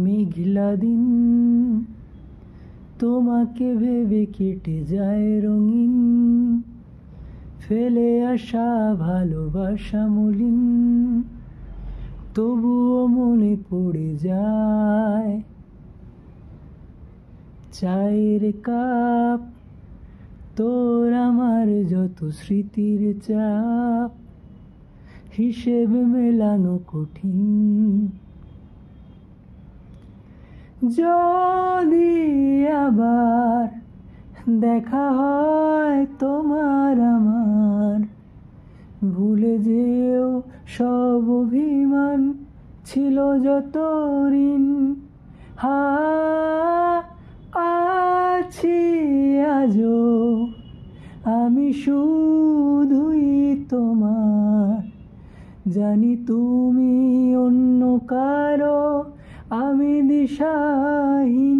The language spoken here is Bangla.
মেঘলা দিন তোমাকে ভেবে কেটে যায় রঙিন, ফেলে আসা ভালোবাসা মলিন, তবুও মনে পড়ে যায়। চায়ের কাপ তোর আমার যত স্মৃতির চাপ, হিসেব মেলানো কঠিন। যদি আবার দেখা হয় তোমার আমার, ভুলে যেও সব অভিমান, ছিল যত ঋণ। আছি আজও আমি শুধুই তোমার, জানি তুমি অন্য কারো, আমি দিশাহীন।